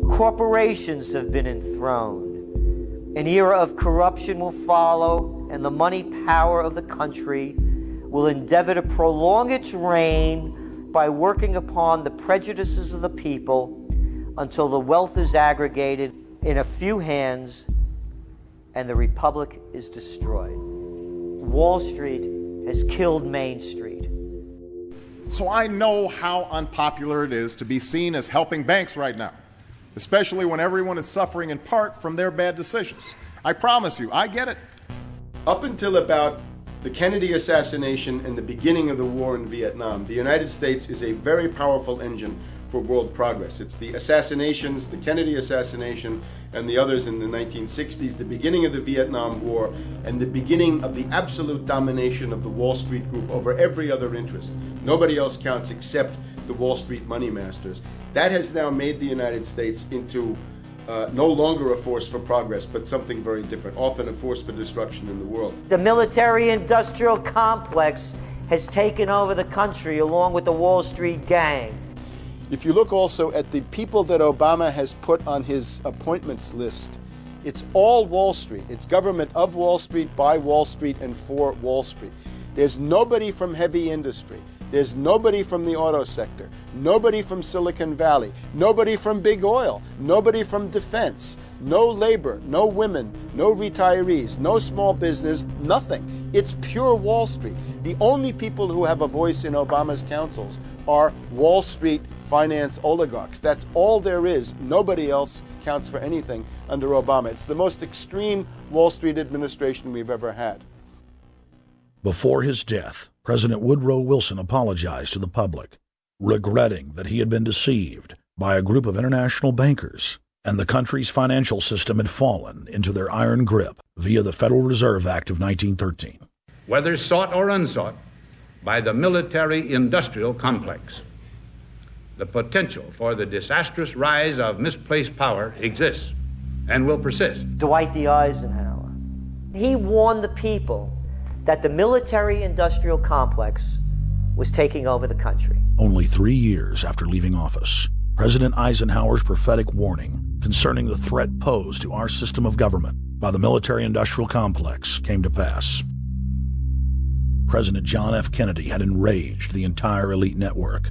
Corporations have been enthroned. An era of corruption will follow, and the money power of the country will endeavor to prolong its reign by working upon the prejudices of the people until the wealth is aggregated in a few hands and the republic is destroyed. Wall Street has killed Main Street. So I know how unpopular it is to be seen as helping banks right now, especially when everyone is suffering in part from their bad decisions. I promise you, I get it. Up until about the Kennedy assassination and the beginning of the war in Vietnam, the United States is a very powerful engine for world progress. It's the assassinations, the Kennedy assassination, and the others in the 1960s, the beginning of the Vietnam War, and the beginning of the absolute domination of the Wall Street Group over every other interest. Nobody else counts except the Wall Street money masters. That has now made the United States into no longer a force for progress, but something very different, often a force for destruction in the world. The military-industrial complex has taken over the country along with the Wall Street gang. If you look also at the people that Obama has put on his appointments list, it's all Wall Street. It's government of Wall Street, by Wall Street, and for Wall Street. There's nobody from heavy industry. There's nobody from the auto sector, nobody from Silicon Valley, nobody from big oil, nobody from defense, no labor, no women, no retirees, no small business, nothing. It's pure Wall Street. The only people who have a voice in Obama's councils are Wall Street finance oligarchs. That's all there is. Nobody else counts for anything under Obama. It's the most extreme Wall Street administration we've ever had. Before his death, President Woodrow Wilson apologized to the public, regretting that he had been deceived by a group of international bankers, and the country's financial system had fallen into their iron grip via the Federal Reserve Act of 1913. Whether sought or unsought by the military-industrial complex, the potential for the disastrous rise of misplaced power exists and will persist. Dwight D. Eisenhower, he warned the people that the military-industrial complex was taking over the country. Only 3 years after leaving office, President Eisenhower's prophetic warning concerning the threat posed to our system of government by the military-industrial complex came to pass. President John F. Kennedy had enraged the entire elite network.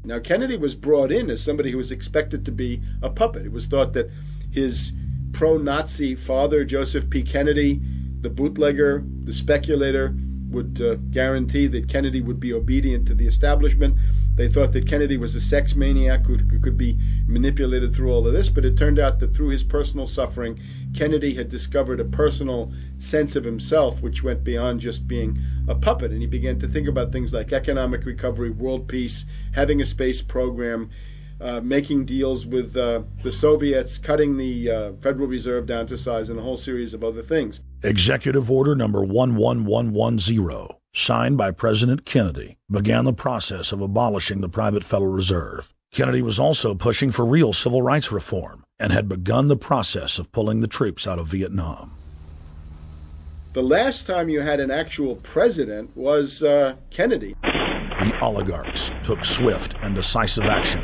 Now, Kennedy was brought in as somebody who was expected to be a puppet. It was thought that his pro-Nazi father, Joseph P. Kennedy, the bootlegger, the speculator, would guarantee that Kennedy would be obedient to the establishment. They thought that Kennedy was a sex maniac who could be manipulated through all of this, but it turned out that through his personal suffering, Kennedy had discovered a personal sense of himself which went beyond just being a puppet, and he began to think about things like economic recovery, world peace, having a space program, making deals with the Soviets, cutting the Federal Reserve down to size, and a whole series of other things. Executive Order number 11110, signed by President Kennedy, began the process of abolishing the private Federal Reserve. Kennedy was also pushing for real civil rights reform and had begun the process of pulling the troops out of Vietnam. The last time you had an actual president was Kennedy. The oligarchs took swift and decisive action.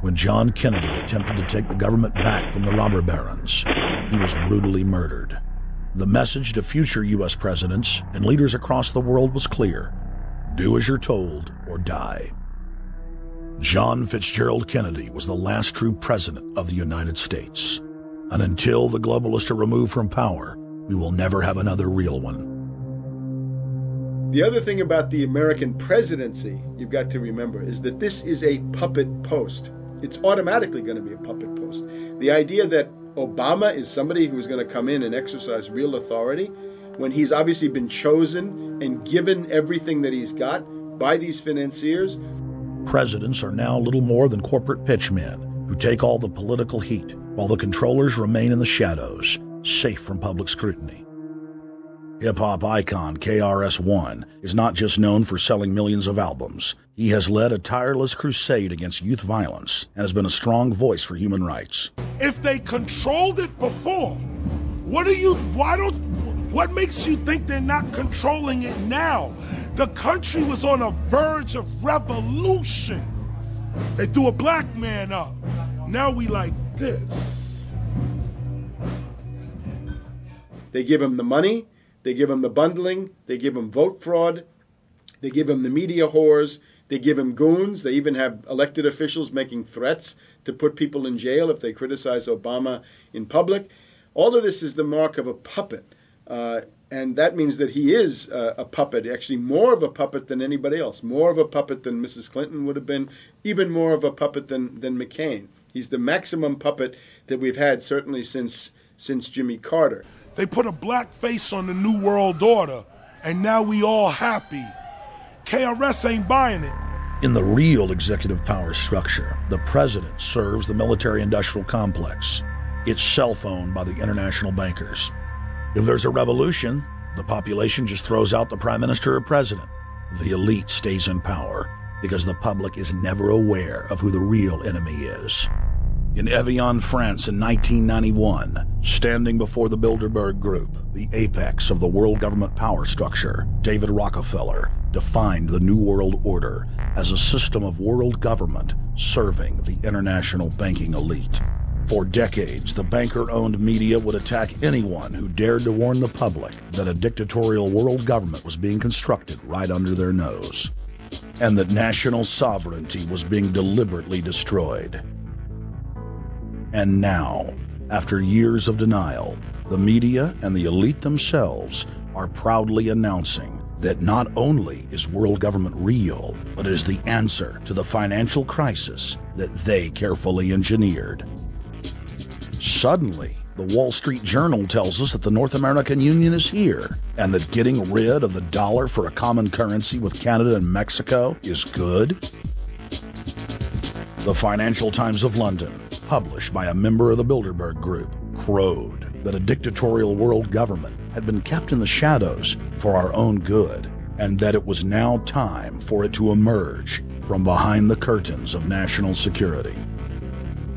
When John Kennedy attempted to take the government back from the robber barons, he was brutally murdered. The message to future U.S. presidents and leaders across the world was clear: do as you're told or die. John Fitzgerald Kennedy was the last true president of the United States. And until the globalists are removed from power, we will never have another real one. The other thing about the American presidency you've got to remember is that this is a puppet post. It's automatically going to be a puppet post. The idea that Obama is somebody who's going to come in and exercise real authority when he's obviously been chosen and given everything that he's got by these financiers. Presidents are now little more than corporate pitchmen who take all the political heat, while the controllers remain in the shadows, safe from public scrutiny. Hip-hop icon KRS-One is not just known for selling millions of albums. He has led a tireless crusade against youth violence and has been a strong voice for human rights. If they controlled it before, what makes you think they're not controlling it now? The country was on a verge of revolution. They threw a black man up. Now we like this. They give him the money, they give him the bundling, they give him vote fraud, they give him the media whores, they give him goons, they even have elected officials making threats to put people in jail if they criticize Obama in public. All of this is the mark of a puppet. And that means that he is a puppet, actually more of a puppet than anybody else, more of a puppet than Mrs. Clinton would have been, even more of a puppet than McCain. He's the maximum puppet that we've had certainly since Jimmy Carter. They put a black face on the New World Order, and now we all happy. KRS ain't buying it. In the real executive power structure, the president serves the military-industrial complex. It's self-owned by the international bankers. If there's a revolution, the population just throws out the prime minister or president. The elite stays in power because the public is never aware of who the real enemy is. In Evian, France in 1991, standing before the Bilderberg Group, the apex of the world government power structure, David Rockefeller defined the New World Order as a system of world government serving the international banking elite. For decades, the banker-owned media would attack anyone who dared to warn the public that a dictatorial world government was being constructed right under their nose, and that national sovereignty was being deliberately destroyed. And now, after years of denial, the media and the elite themselves are proudly announcing that not only is world government real, but is the answer to the financial crisis that they carefully engineered. Suddenly, the Wall Street Journal tells us that the North American Union is here, and that getting rid of the dollar for a common currency with Canada and Mexico is good. The Financial Times of London, published by a member of the Bilderberg Group, crowed that a dictatorial world government had been kept in the shadows for our own good, and that it was now time for it to emerge from behind the curtains of national security.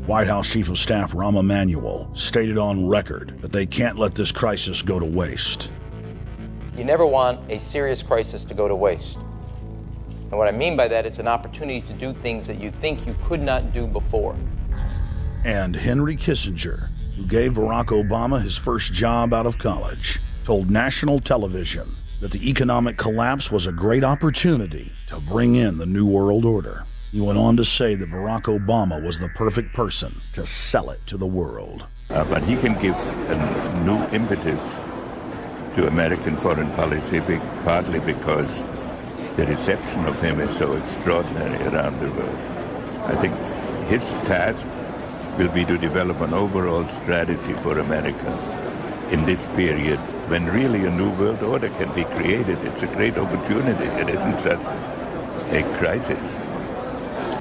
White House Chief of Staff Rahm Emanuel stated on record that they can't let this crisis go to waste. You never want a serious crisis to go to waste. And what I mean by that, it's an opportunity to do things that you think you could not do before. And Henry Kissinger, who gave Barack Obama his first job out of college, told national television that the economic collapse was a great opportunity to bring in the New World Order. He went on to say that Barack Obama was the perfect person to sell it to the world. But he can give a new impetus to American foreign policy, partly because the reception of him is so extraordinary around the world. I think his task will be to develop an overall strategy for America in this period when really a new world order can be created. It's a great opportunity. It isn't just a crisis.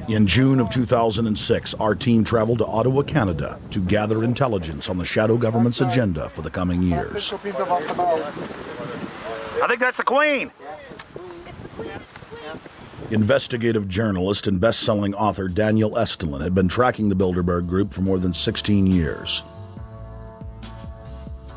In June of 2006, our team traveled to Ottawa, Canada, to gather intelligence on the shadow government's agenda for the coming years. I think that's the Queen. Investigative journalist and best-selling author Daniel Estulin had been tracking the Bilderberg Group for more than 16 years.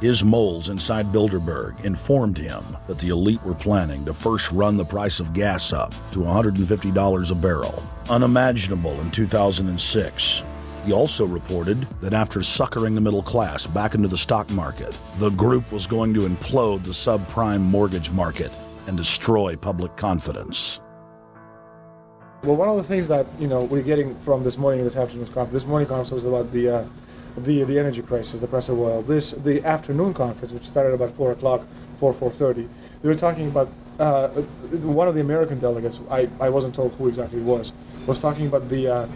His moles inside Bilderberg informed him that the elite were planning to first run the price of gas up to $150 a barrel, unimaginable in 2006. He also reported that after suckering the middle class back into the stock market, the group was going to implode the subprime mortgage market and destroy public confidence. Well, one of the things that we're getting from this morning's conference was about the energy crisis, the price of oil. The afternoon conference, which started about 4 o'clock, 4:30, they were talking about one of the American delegates. I wasn't told who exactly it was talking about the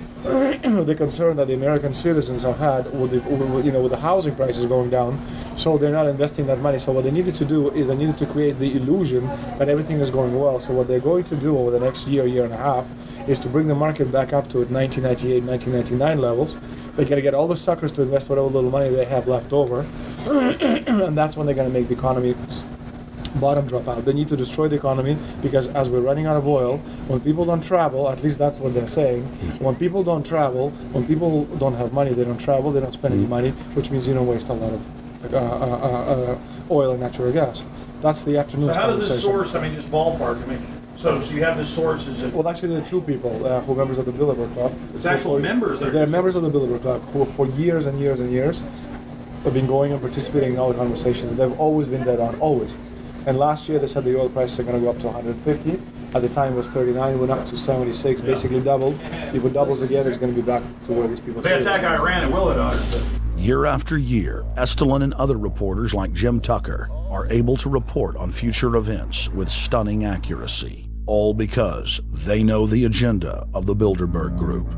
the concern that the American citizens have had with the housing prices going down. So they're not investing that money. So what they needed to do is they needed to create the illusion that everything is going well. So what they're going to do over the next year and a half is to bring the market back up to 1998, 1999 levels. They're going to get all the suckers to invest whatever little money they have left over, and that's when they're going to make the economy bottom drop out. They need to destroy the economy because as we're running out of oil, when people don't travel, at least that's what they're saying, when people don't travel, when people don't have money, they don't travel, they don't spend any money, which means you don't waste a lot of oil and natural gas. That's the afternoon. So how does this source, just ballpark, So you have the sources. Well, actually, there are two people who are members of the Bilderberg Club. It's actual members. They're members of the Bilderberg Club who, for years and years and years, have been going and participating in all the conversations. And they've always been dead on, always. And last year they said the oil prices are going to go up to 150. At the time it was 39, went up to 76, basically doubled. If it doubles again, it's going to be back to where these people They attack Iran and will it? Year after year, Estelin and other reporters like Jim Tucker are able to report on future events with stunning accuracy, all because they know the agenda of the Bilderberg Group.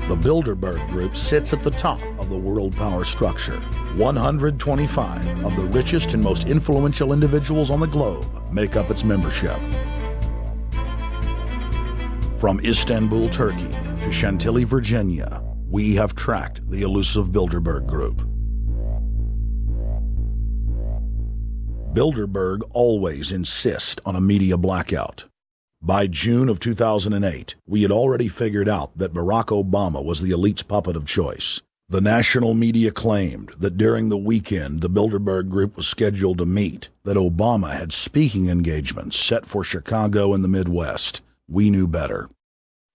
The Bilderberg Group sits at the top of the world power structure. 125 of the richest and most influential individuals on the globe make up its membership. From Istanbul, Turkey to Chantilly, Virginia, we have tracked the elusive Bilderberg Group. Bilderberg always insist on a media blackout. By June of 2008, we had already figured out that Barack Obama was the elite's puppet of choice. The national media claimed that during the weekend the Bilderberg Group was scheduled to meet, that Obama had speaking engagements set for Chicago and the Midwest. We knew better.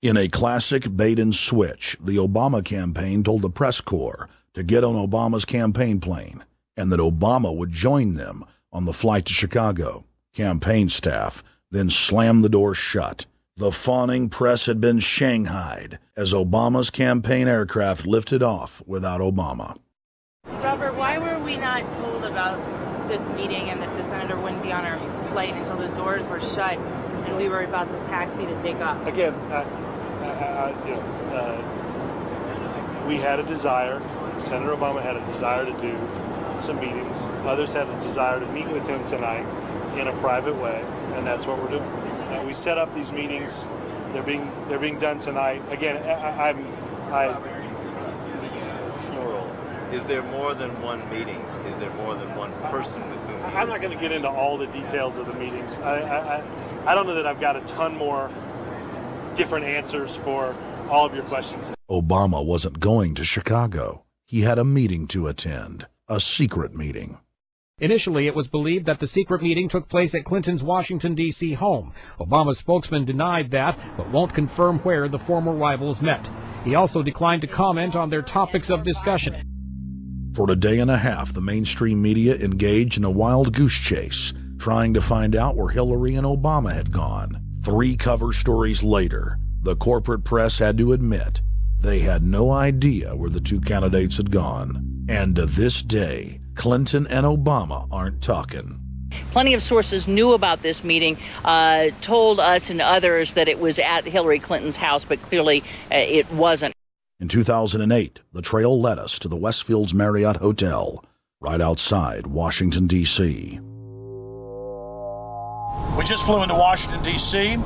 In a classic bait-and-switch, the Obama campaign told the press corps to get on Obama's campaign plane, and that Obama would join them on the flight to Chicago. Campaign staff then slammed the door shut. The fawning press had been shanghaied as Obama's campaign aircraft lifted off without Obama. Robert, why were we not told about this meeting and that the senator wouldn't be on our flight until the doors were shut and we were about to taxi to take off? Again, we had a desire. Senator Obama had a desire to do some meetings. Others had a desire to meet with him tonight in a private way, and that's what we're doing. We set up these meetings. They're being done tonight. Again, Is there more than one meeting? Is there more than one person with whom? I'm not going to get into all the details of the meetings. I don't know that I've got a ton more different answers for all of your questions. Obama wasn't going to Chicago. He had a meeting to attend, a secret meeting. Initially, it was believed that the secret meeting took place at Clinton's Washington, D.C. home. Obama's spokesman denied that, but won't confirm where the former rivals met. He also declined to comment on their topics of discussion. For a day and a half, the mainstream media engaged in a wild goose chase, trying to find out where Hillary and Obama had gone. 3 cover stories later, the corporate press had to admit they had no idea where the 2 candidates had gone. And to this day, Clinton and Obama aren't talking. Plenty of sources knew about this meeting, told us and others that it was at Hillary Clinton's house, but clearly it wasn't. In 2008, the trail led us to the Westfields Marriott Hotel, right outside Washington, D.C. We just flew into Washington, D.C.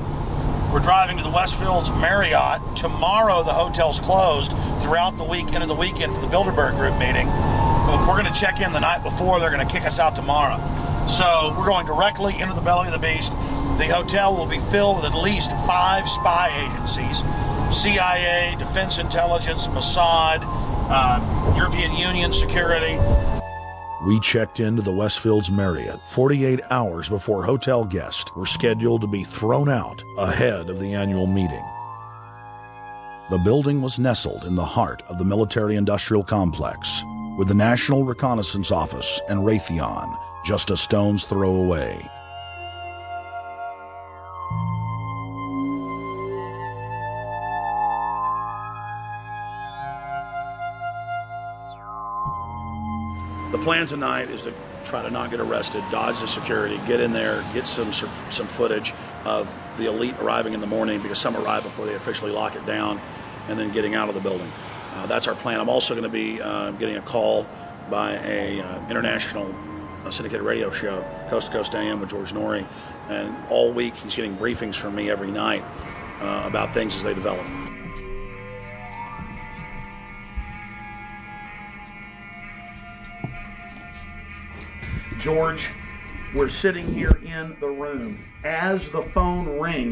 We're driving to the Westfields Marriott. Tomorrow, the hotel's closed throughout the week into the weekend for the Bilderberg Group meeting. But we're going to check in the night before. They're going to kick us out tomorrow. So we're going directly into the belly of the beast. The hotel will be filled with at least 5 spy agencies: CIA, Defense Intelligence, Mossad, European Union security. We checked into the Westfields Marriott 48 hours before hotel guests were scheduled to be thrown out ahead of the annual meeting. The building was nestled in the heart of the military-industrial complex, with the National Reconnaissance Office and Raytheon just a stone's throw away. The plan tonight is to try to not get arrested, dodge the security, get in there, get some footage of the elite arriving in the morning, because some arrive before they officially lock it down, and then getting out of the building. That's our plan. I'm also going to be getting a call by a international syndicated radio show, Coast to Coast AM with George Norrie, and all week he's getting briefings from me every night about things as they develop. George, we're sitting here in the room. As the phone rings,